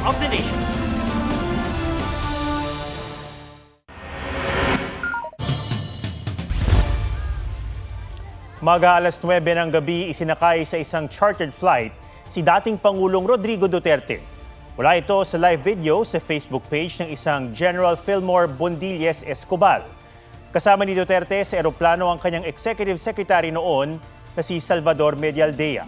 of the nation. Maga alas 9 ng gabi, isinakay sa isang chartered flight si dating Pangulong Rodrigo Duterte. Wala ito sa live video sa Facebook page ng isang General Fillmore Bondilles Escobar. Kasama ni Duterte sa eroplano ang kanyang executive secretary noon na si Salvador Medialdea.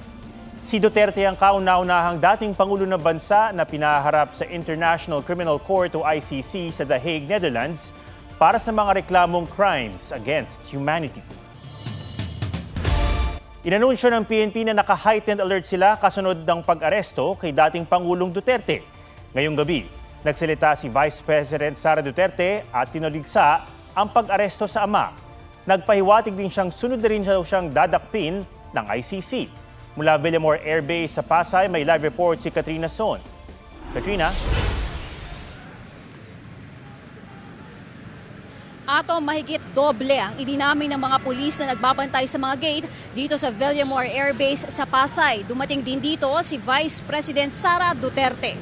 Si Duterte ang kauna-unahang dating Pangulo ng bansa na pinaharap sa International Criminal Court o ICC sa The Hague, Netherlands para sa mga reklamong crimes against humanity. Inanunsyo ng PNP na naka-heightened alert sila kasunod ng pag-aresto kay dating Pangulong Duterte. Ngayong gabi, nagsalita si Vice President Sara Duterte at tinaligsa ang pag-aresto sa ama. Nagpahiwatig din siyang sunod na rin siyang dadakpin ng ICC. Mula Villamor Air Base sa Pasay, may live report si Katrina Son. Katrina? Ato, mahigit doble ang idinamay ng mga pulis na nagbabantay sa mga gate dito sa Villamor Air Base sa Pasay. Dumating din dito si Vice President Sara Duterte.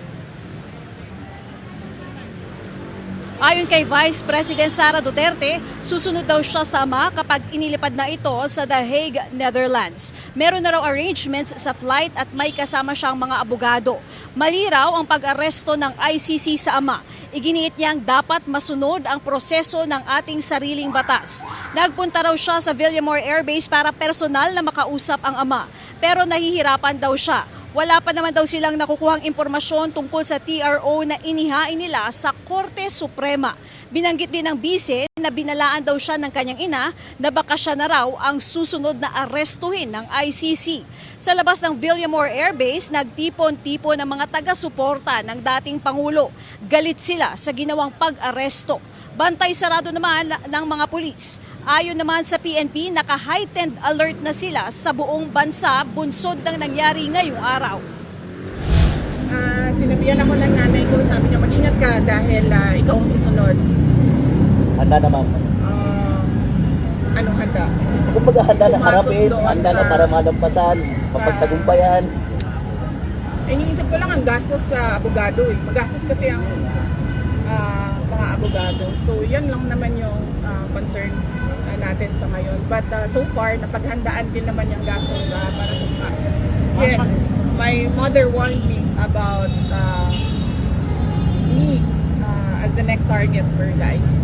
Ayon kay Vice President Sara Duterte, susunod daw siya sa ama kapag inilipad na ito sa The Hague, Netherlands. Meron na raw arrangements sa flight at may kasama siyang mga abogado. Mali raw ang pag-aresto ng ICC sa ama. Iginiit niyang dapat masunod ang proseso ng ating sariling batas. Nagpunta raw siya sa Villamor Air Base para personal na makausap ang ama. Pero nahihirapan daw siya. Wala pa naman daw silang nakukuhang impormasyon tungkol sa TRO na inihain nila sa Korte Suprema. Binanggit din ng bise na binalaan daw siya ng kanyang ina na baka siya na raw ang susunod na arestuhin ng ICC. Sa labas ng Villamor Air Base, nagtipon-tipon ang mga taga-suporta ng dating Pangulo. Galit sila sa ginawang pag-aresto. Bantay sarado naman ng mga pulis. Ayon naman sa PNP, naka-heightened alert na sila sa buong bansa bunsod ng nangyari ngayong araw. Sinabihan ako ng nanay ko, sabi niya mag-ingat ka dahil ikaw ang susunod. Handa naman. Anong handa? Kung maghahanda na harapin, doon handa na sa- para malampasan, mapagtagumpayan. Iniisip ko lang ang gastos sa abogado. Magastos kasi ang mga abogado. So yan lang naman yung concern natin sa ngayon. But so far, napaghandaan din naman yung gastos para sa Yes, my mother warned me about me as the next target for the ICC.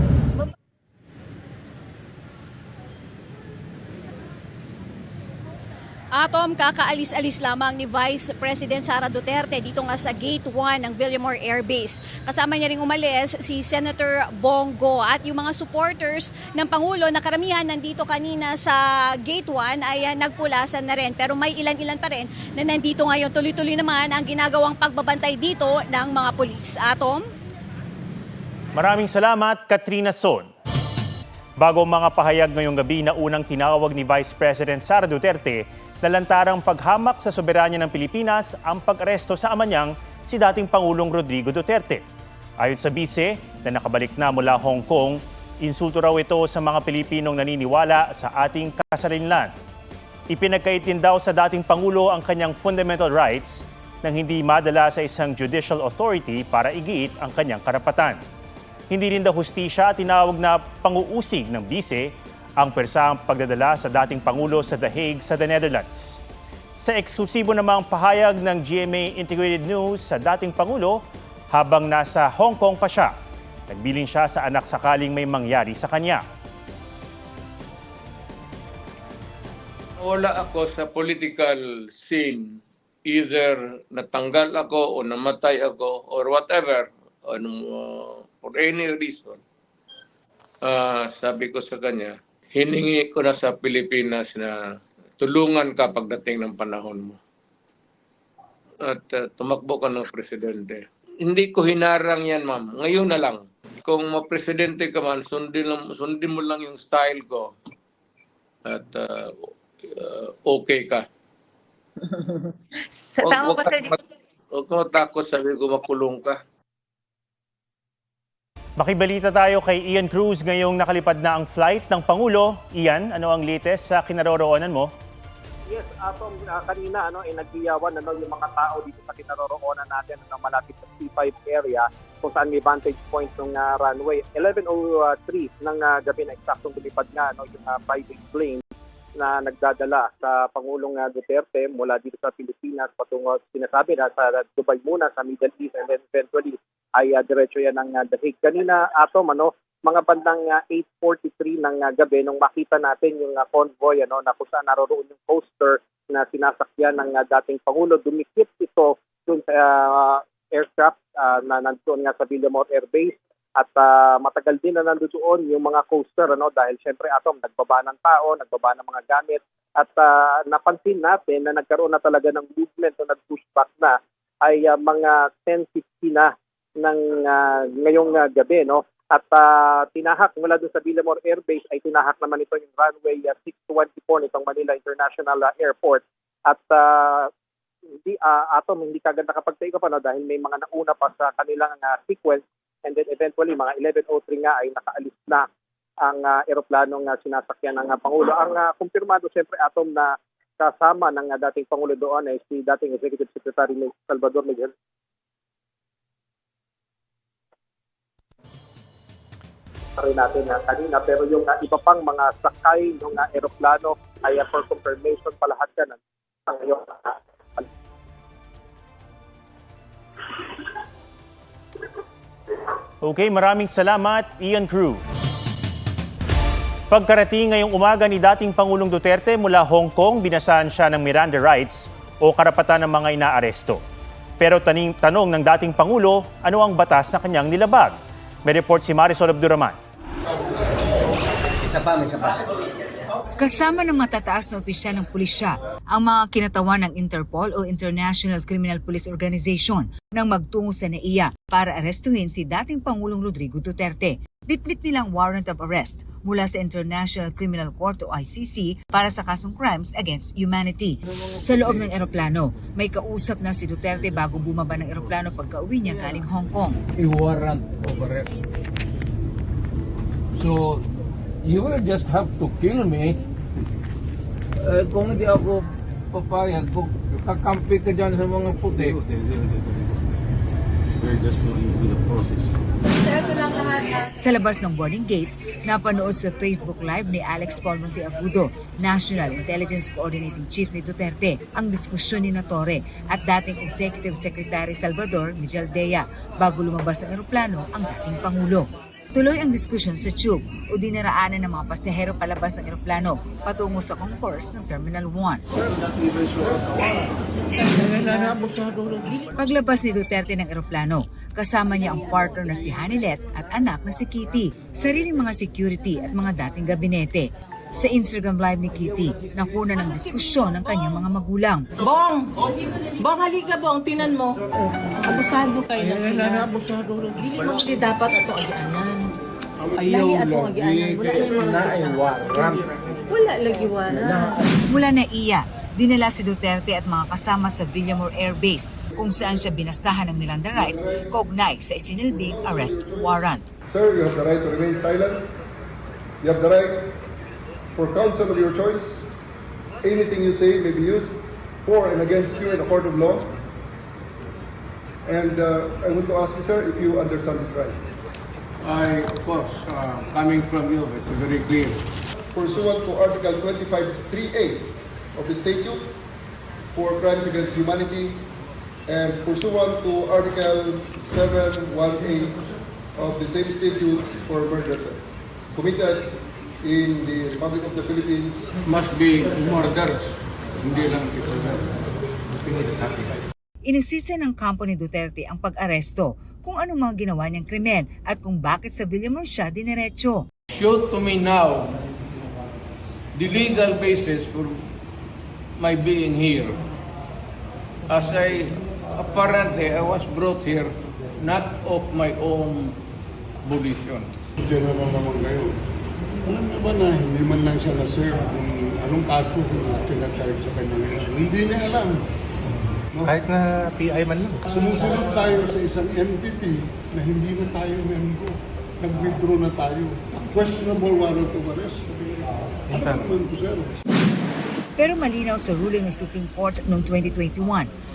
Atom, kakaalis-alis lamang ni Vice President Sara Duterte dito nga sa Gate 1 ng Villamor Air Base. Kasama niya ring umalis si Senator Bongo at yung mga supporters ng Pangulo na karamihan nandito kanina sa Gate 1 ay nagpulasan na rin. Pero may ilan-ilan pa rin na nandito ngayon. Tuloy-tuloy naman ang ginagawang pagbabantay dito ng mga pulis. Atom? Maraming salamat, Katrina Son. Bago mga pahayag ngayong gabi na unang tinawag ni Vice President Sara Duterte na lantarang paghamak sa soberanya ng Pilipinas ang pag-aresto sa ama niyang si dating Pangulong Rodrigo Duterte. Ayon sa bise na nakabalik na mula Hong Kong, insulto raw ito sa mga Pilipinong naniniwala sa ating kasarinlan. Ipinagkait din daw sa dating Pangulo ang kanyang fundamental rights nang hindi madala sa isang judicial authority para igiit ang kanyang karapatan. Hindi rin daw hustisya at tinawag na panguusig ng bise ang persahang pagdadala sa dating Pangulo sa The Hague sa The Netherlands. Sa eksklusibo namang pahayag ng GMA Integrated News sa dating Pangulo habang nasa Hong Kong pa siya, nagbilin siya sa anak sakaling may mangyari sa kanya. Wala ako sa political scene. Either natanggal ako o namatay ako or whatever, for any reason. Sabi ko sa kanya, hiningi ko na sa Pilipinas na tulungan ka pagdating ng panahon mo. At tumakbo ka ng presidente. Hindi ko hinarang yan, ma'am. Ngayon na lang. Kung ma-presidente ka man, sundin mo lang yung style ko. At okay ka. Tama po, sir. Huwag ka matakot, sabi ko makulong ka. Makibalita tayo kay Ian Cruz ngayong nakalipad na ang flight ng Pangulo. Ian, ano ang latest sa kinaroroonan mo? Yes, Atom, kanina nagdiyawan yung mga tao dito sa kinaroroonan natin na malapit sa C5 area kung saan may vantage point ng runway. 11:03 ng gabi na eksaktong lumipad nga yung private plane na nagdadala sa Pangulong Duterte mula dito sa Pilipinas patungo, sinasabi na sa Dubai muna, sa Middle East, and then eventually ay diretso yan ng The Hague. Kanina, Atom, mga bandang 8:43 ng gabi nung makita natin yung convoy na kung saan naroon yung coaster na sinasakyan ng dating Pangulo. Dumikit ito dun sa aircraft na nandoon nga sa Villamor Air Base at matagal din na nandoon yung mga coaster dahil syempre, Atom, nagbaba ng tao, nagbaba ng mga gamit at napansin natin na nagkaroon na talaga ng movement o nag-pushback na ay mga 10:50 na ng ngayong gabi, At tinahak mula doon sa Villamor Air Base ay tinahak naman ito yung runway 624 nitong Manila International Airport. At hindi kagad nakapag-take off dahil may mga nauna pa sa kanilang sequence, and then eventually mga 11:03 nga ay nakaalis na ang eroplanong sinasakyan ng Pangulo. Ang kumpirmado siyempre, Atom, na kasama ng dating Pangulo doon ay si dating Executive Secretary Salvador Miguel. Rin natin kanina, pero yung iba pang mga sakay ng eroplano ay for confirmation pa lahat yan ngayon. Okay, maraming salamat, Ian Cruz. Pagkarating ngayong umaga ni dating Pangulong Duterte mula Hong Kong, binasahan siya ng Miranda rights o karapatan ng mga inaaresto. Pero tanong ng dating Pangulo, ano ang batas na kanyang nilabag? May report si Marisol Abduraman. Kasama ng matataas na opisyal ng pulisya ang mga kinatawan ng Interpol o International Criminal Police Organization nang magtungo sa NAIA para arestuhin si dating Pangulong Rodrigo Duterte. Bitbit nilang warrant of arrest mula sa International Criminal Court o ICC para sa kasong crimes against humanity. Sa loob ng eroplano, may kausap na si Duterte bago bumaba ng eroplano pagka-uwi niya galing Hong Kong. A warrant of arrest. So, you will just have to kill me. Kung hindi ako papayag, kung kakampi ka dyan sa mga puti. We're just going through the process. Sa labas ng boarding gate, napanood sa Facebook Live ni Alex Paul Monteagudo, National Intelligence Coordinating Chief ni Duterte, ang diskusyon ni Torre at dating Executive Secretary Salvador Miguel Dea bago lumabas ng eroplano ang dating Pangulo. Tuloy ang diskusyon sa tube o dinaraanan ng mga pasahero palabas ng eroplano patungo sa concourse ng Terminal 1. Paglabas ni Duterte ng eroplano, kasama niya ang partner na si Hanilet at anak na si Kitty, sariling mga security at mga dating gabinete. Sa Instagram Live ni Kitty, nakuna ng diskusyon ng kanyang mga magulang. Bong, halika Bong, tinan mo. Abusado kayo na sila. Hindi dapat ito agianan. Ayaw lagi, na ay warrant. Wala lagi wala. Mula na iya, dinala si Duterte at mga kasama sa Villamor Air Base kung saan siya binasahan ng Miranda rights kaugnay sa isinilbing arrest warrant. Sir, you have the right to remain silent. You have the right for counsel of your choice. Anything you say may be used for and against you in a court of law. And I want to ask you, sir, if you understand these rights. Of course, coming from you, it's very clear. Pursuant to Article 25(3)(a) of the statute for crimes against humanity and pursuant to Article 7(1)(a) of the same statute for murder committed in the Republic of the Philippines. Must be murders, hindi lang isa. Inusisa ng kampo ni Duterte ang pag-aresto kung anong mga ginawa niyang krimen at kung bakit sa Villamor siya diniretso. Show to me now the legal basis for my being here. As apparently I was brought here not of my own volition. General naman ngayon. Alam niyo ba na hindi man lang siya na-serve kung anong kaso kung pinag-charge sa kanya ngayon? Hindi niya alam. No? Kahit na PI man lang. Sumusunod tayo sa isang entity na hindi na tayo member. Nag-withdraw na tayo. Questionable warrant of arrest. Ano naman po, sir? Pero malinaw sa ruling ng Supreme Court noong 2021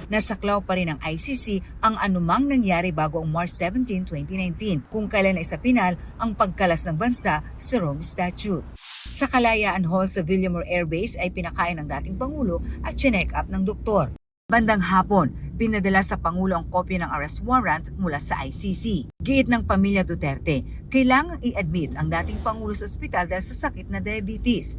na saklaw pa rin ng ICC ang anumang nangyari bago ang March 17, 2019 kung kailan isa pinal ang pagkalas ng bansa sa Rome Statute. Sa Kalayaan Hall sa Villamor Air Base ay pinakain ng dating Pangulo at chinek up ng doktor. Bandang hapon, pinadala sa Pangulo ang kopya ng arrest warrant mula sa ICC. Giit ng pamilya Duterte, kailangang i-admit ang dating Pangulo sa ospital dahil sa sakit na diabetes.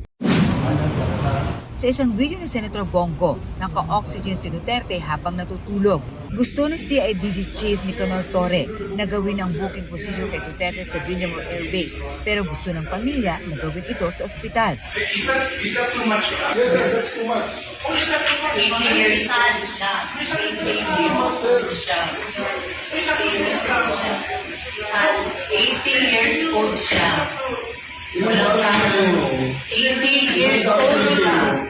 Sa isang video ni Senator Bongo, naka-oxygen si Duterte habang natutulog. Gusto ng CIDG Chief Nicanor Torre na gawin ang booking procedure kay Duterte sa Villamor Air Base, pero gusto ng pamilya na gawin ito sa ospital. Is that too much? Yes, sir, that's too much. 80 years old siya. 80 years old siya. Walang kaso. 80 years old siya.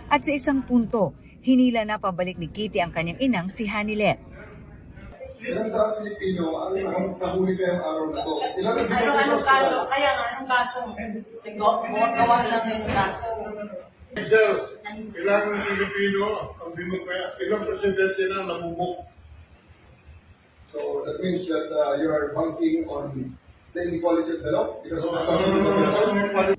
At sa isang punto, hinila na pabalik ni Kitty ang kanyang inang si Hanilet. Ilang sa Filipino ang nakahuli kayong araw na to? Anong kaso? Kaya nga, anong kaso? Gawa lang yung kaso. Sir, ilang Pilipino ang ilang presidente na namumok? So that means that you are banking on the inequality of the law because of the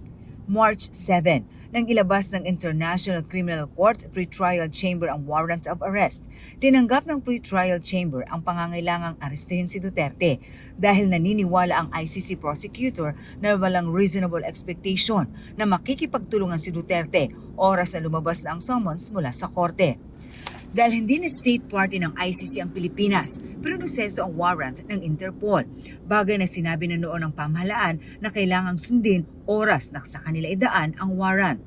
March 7, nang ilabas ng International Criminal Court Pretrial Chamber ang warrant of arrest. Tinanggap ng Pretrial Chamber ang pangangailangang arestuhin si Duterte dahil naniniwala ang ICC prosecutor na walang reasonable expectation na makikipagtulungan si Duterte oras na lumabas na ang summons mula sa korte. Dahil hindi na state party ng ICC ang Pilipinas, proseso ang warrant ng Interpol. Bagay na sinabi na noon ng pamahalaan na kailangang sundin oras na sa kanila idaan ang warrant.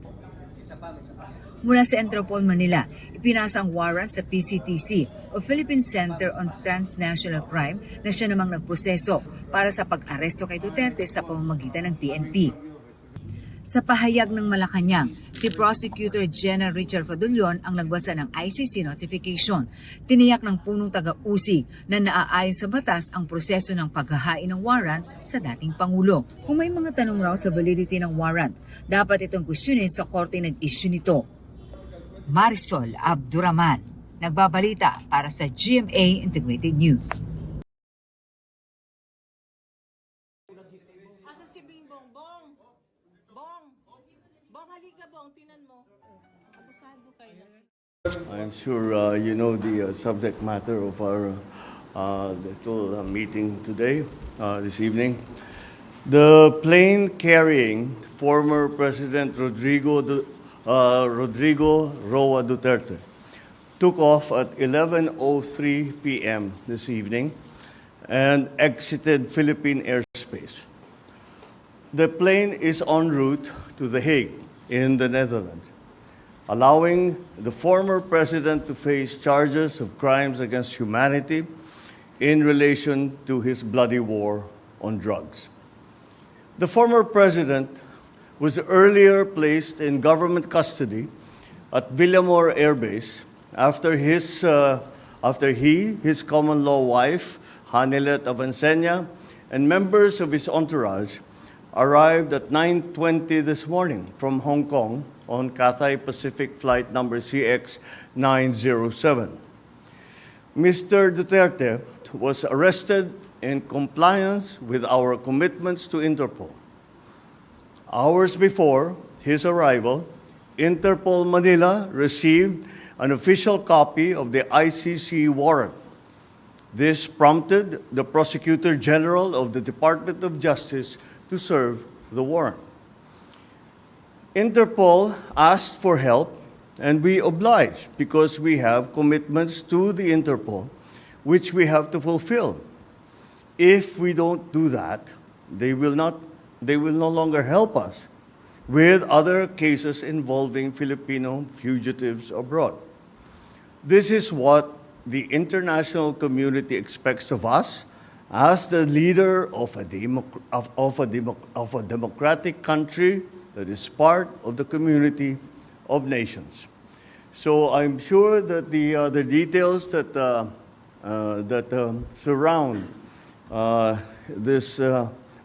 Mula sa Interpol Manila, ipinasa ang warrant sa PCTC o Philippine Center on Transnational Crime na siya namang nagproseso para sa pag-aresto kay Duterte sa pamamagitan ng PNP. Sa pahayag ng Malacanang, si Prosecutor General Richard Fadulion ang nagbasa ng ICC notification. Tiniyak ng punong taga-usig na naaayon sa batas ang proseso ng paghahain ng warrant sa dating Pangulo. Kung may mga tanong raw sa validity ng warrant, dapat itong questionin sa korte nag-issue nito. Marisol Abduraman, nagbabalita para sa GMA Integrated News. Asa si Bingbong? Bong! Bong, halika Bong, tinan mo. Abusado kayo na. I'm sure you know the subject matter of our little meeting today, this evening. The plane carrying former President Rodrigo Roa Duterte took off at 11:03 p.m. this evening and exited Philippine airspace. The plane is en route to The Hague in the Netherlands, allowing the former president to face charges of crimes against humanity in relation to his bloody war on drugs. The former president was earlier placed in government custody at Villamor Air Base after his common-law wife, Hanilet Avancenia, and members of his entourage arrived at 9:20 this morning from Hong Kong on Cathay Pacific flight number CX-907. Mr. Duterte was arrested in compliance with our commitments to Interpol. Hours before his arrival, Interpol Manila received an official copy of the ICC warrant. This prompted the Prosecutor General of the Department of Justice to serve the warrant. Interpol asked for help, and we obliged because we have commitments to the Interpol which we have to fulfill. If we don't do that, they will no longer help us with other cases involving Filipino fugitives abroad. This is what the international community expects of us as the leader of a democratic country that is part of the community of nations. So I'm sure that the details that surround this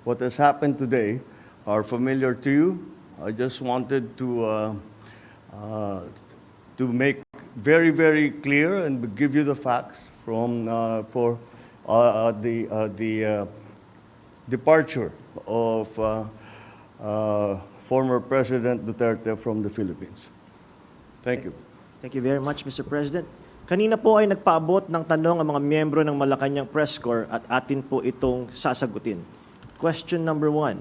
what has happened today are familiar to you. I just wanted to to make very, very clear and give you the facts from for the departure of former President Duterte from the Philippines. Thank you. Thank you very much, Mr. President. Kanina po ay nagpaabot ng tanong ang mga miyembro ng Malacanang Press Corps at atin po itong sasagutin. Question number 1.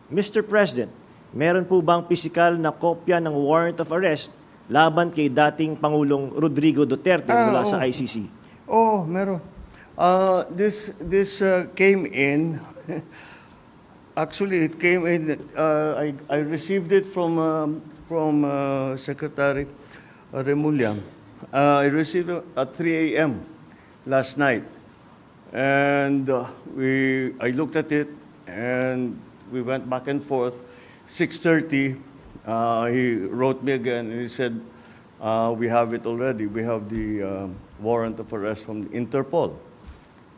Mr. President, meron po bang pisikal na kopya ng warrant of arrest laban kay dating Pangulong Rodrigo Duterte mula sa ICC? Oh, meron. This came in. Actually, it came in. I received it from Secretary Remulla. I received it at 3 a.m. last night, and I looked at it, and we went back and forth. 6:30, he wrote me again, and he said, "We have it already. We have the warrant of arrest from Interpol."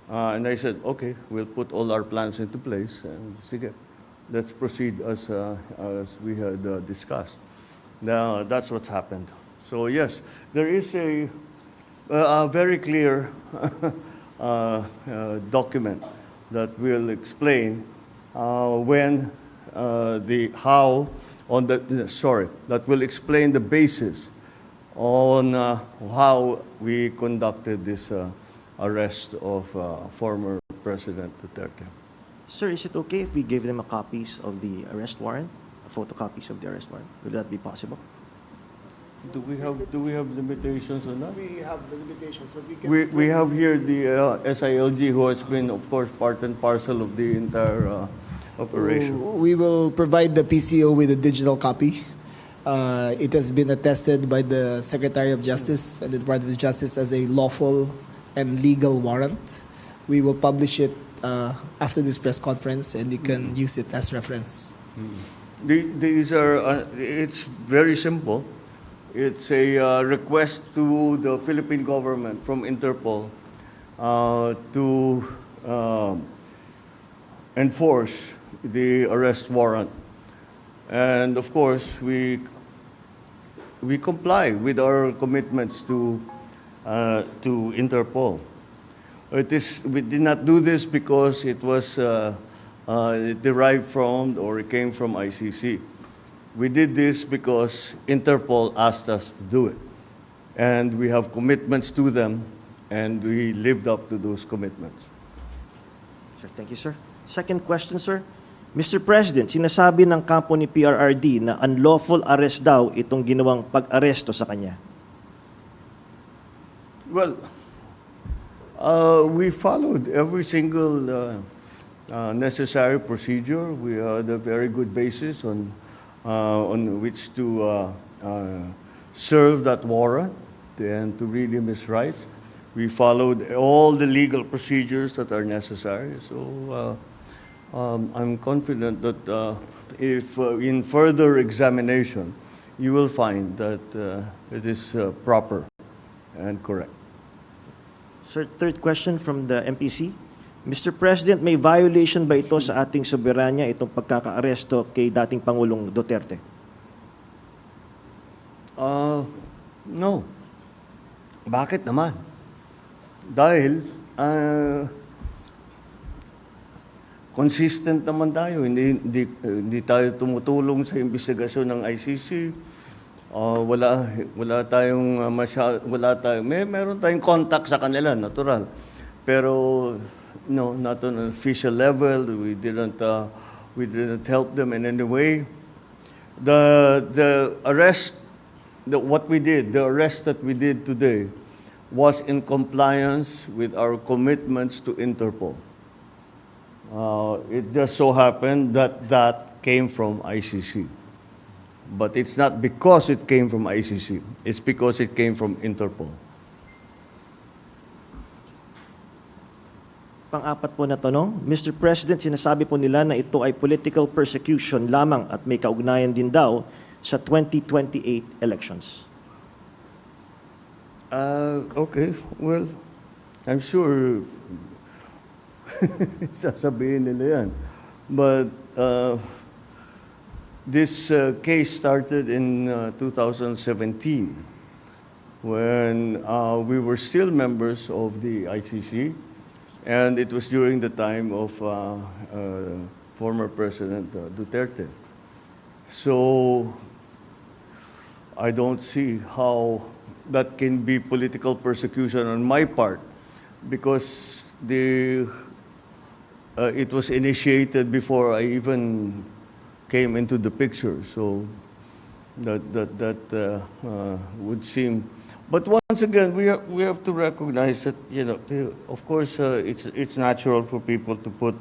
And I said, "Okay, we'll put all our plans into place, and sige, let's proceed as we had discussed." Now that's what's happened. So yes, there is a very clear document that will explain that will explain the basis on how we conducted this arrest of former President Duterte. Sir, is it okay if we give them a copies of the arrest warrant, photocopies of the arrest warrant? Will that be possible? Do we have limitations on that? We have the limitations, but we can. We have here the SILG, who has been, of course, part and parcel of the entire operation. We will provide the PCO with a digital copy. It has been attested by the Secretary of Justice and the Department of Justice as a lawful and legal warrant. We will publish it after this press conference, and you can use it as reference. These are. It's very simple. It's a request to the Philippine government from Interpol to enforce the arrest warrant. And of course, we comply with our commitments to Interpol. We did not do this because it was derived from or it came from ICC. We did this because Interpol asked us to do it. And we have commitments to them, and we lived up to those commitments. Sir, thank you, sir. Second question, sir. Mr. President, sinasabi ng kampo ni PRRD na unlawful arrest daw itong ginawang pag-aresto sa kanya. Well, we followed every single necessary procedure. We had a very good basis on which to serve that warrant and to read him his rights. We followed all the legal procedures that are necessary. So I'm confident that if in further examination, you will find that it is proper and correct. Sir, third question from the MPC. Mr. President, may violation ba ito sa ating soberanya, itong pagkaka-aresto kay dating Pangulong Duterte? No. Bakit naman? Dahil consistent naman tayo. Hindi tayo tumutulong sa investigasyon ng ICC. Meron tayong contact sa kanila, natural. Pero no, not on an official level. We didn't help them in any way. The arrest that we did today was in compliance with our commitments to Interpol. It just so happened that came from ICC. But it's not because it came from ICC. It's because it came from Interpol. Pang-apat po na tanong, Mr. President, sinasabi po nila na ito ay political persecution lamang at may kaugnayan din daw sa 2028 elections. Okay, well, I'm sure sasabihin nila yan. But This case started in 2017 when we were still members of the ICC, and it was during the time of former President Duterte. So I don't see how that can be political persecution on my part, because it was initiated before I even came into the picture. So that would seem. But once again, we have to recognize that, you know, of course, it's natural for people to put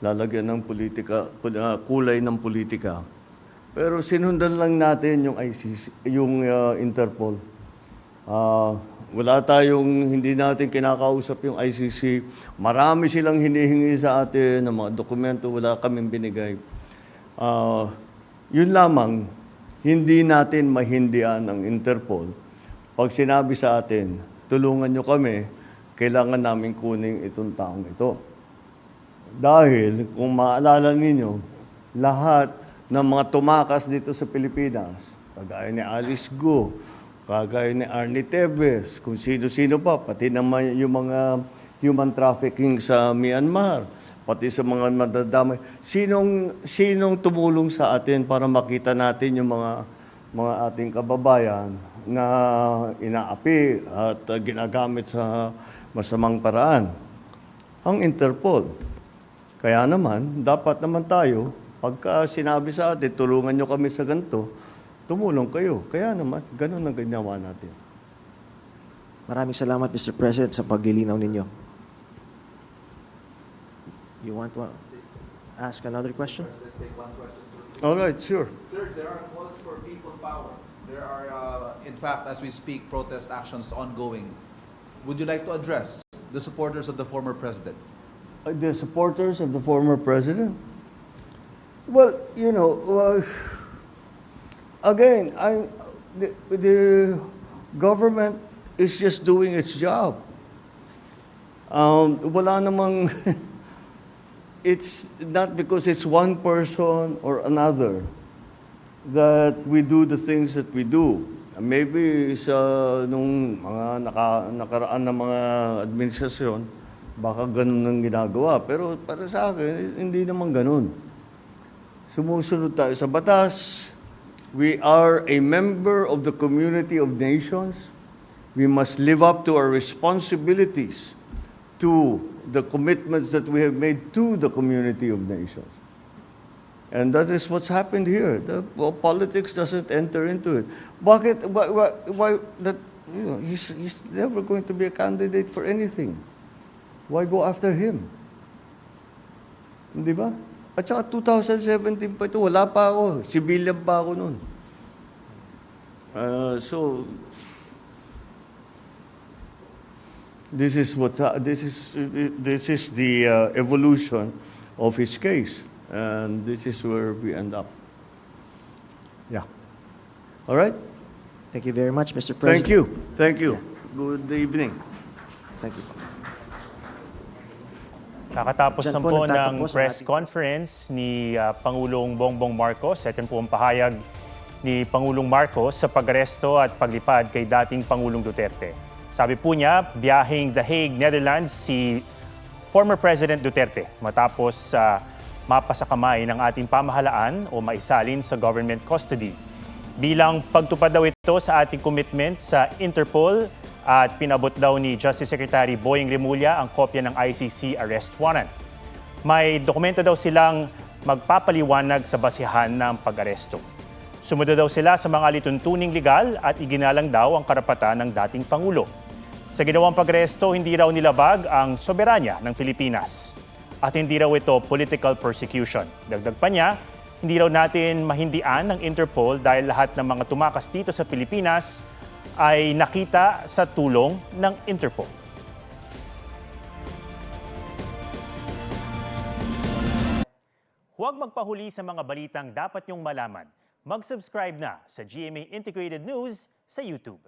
lalagyan ng politika, kulay ng politika. Pero sinundan lang natin yung ICC, yung Interpol. Wala tayong, hindi natin kinakausap yung ICC. Marami silang hinihingi sa atin ng mga dokumento, wala kaming binigay. Yun lamang, hindi natin mahindian ang Interpol. Pag sinabi sa atin, tulungan nyo kami, kailangan namin kunin itong taong ito. Dahil, kung maalala ninyo, lahat ng mga tumakas dito sa Pilipinas, kagaya ni Alice Go, kagaya ni Arnie Tevez, kung sino-sino pa, pati naman yung mga human trafficking sa Myanmar, pati sa mga madadamay. Sinong tumulong sa atin para makita natin yung mga ating kababayan na inaapi at ginagamit sa masamang paraan? Ang Interpol. Kaya naman, dapat naman tayo, pagka sinabi sa atin, tulungan nyo kami sa ganito, tumulong kayo. Kaya naman, ganun ang ginawa natin. Maraming salamat, Mr. President, sa paglilinaw ninyo. You want to ask another question? All right, sure. Sir, there are calls for people power. There are, in fact, as we speak, protest actions ongoing. Would you like to address the supporters of the former president? The supporters of the former president? Well, you know, again, the government is just doing its job. Wala namang, it's not because it's one person or another that we do the things that we do. Maybe sa nung mga nakaraan na mga administrasyon, baka ganun ang ginagawa. Pero para sa akin, hindi naman ganun. Sumusunod tayo sa batas. We are a member of the community of nations. We must live up to our responsibilities, to the commitments that we have made to the community of nations. And that is what's happened here. Politics doesn't enter into it. Bakit? Why that? You know, he's never going to be a candidate for anything. Why go after him? Di ba? At saka 2017 pa ito, wala pa ako. Civilian pa ako noon. So this is the evolution of his case, and this is where we end up. Yeah. All right. Thank you very much, Mr. President. Thank you. Thank you. Good evening. Thank you. Kakatapos Diyan na po po ng nagtatapos ang press ating- conference ni Pangulong Bongbong Marcos. Ito po ang pahayag ni Pangulong Marcos sa pag-aresto at paglipad kay dating Pangulong Duterte. Sabi po niya, biyaheng The Hague, Netherlands si former President Duterte matapos mapasakamay ng ating pamahalaan o maisalin sa government custody. Bilang pagtupad daw ito sa ating commitment sa Interpol, at pinabot daw ni Justice Secretary Boying Remulla ang kopya ng ICC arrest warrant. May dokumento daw silang magpapaliwanag sa basihan ng pag-aresto. Sumunod daw sila sa mga lituntuning legal at iginalang daw ang karapatan ng dating Pangulo. Sa ginawang pag-aresto, hindi raw nilabag ang soberanya ng Pilipinas. At hindi raw ito political persecution. Dagdag pa niya, hindi raw natin mahindian ng Interpol dahil lahat ng mga tumakas dito sa Pilipinas ay nakita sa tulong ng Interpol. Huwag magpahuli sa mga balitang dapat niyong malaman. Mag-subscribe na sa GMA Integrated News sa YouTube.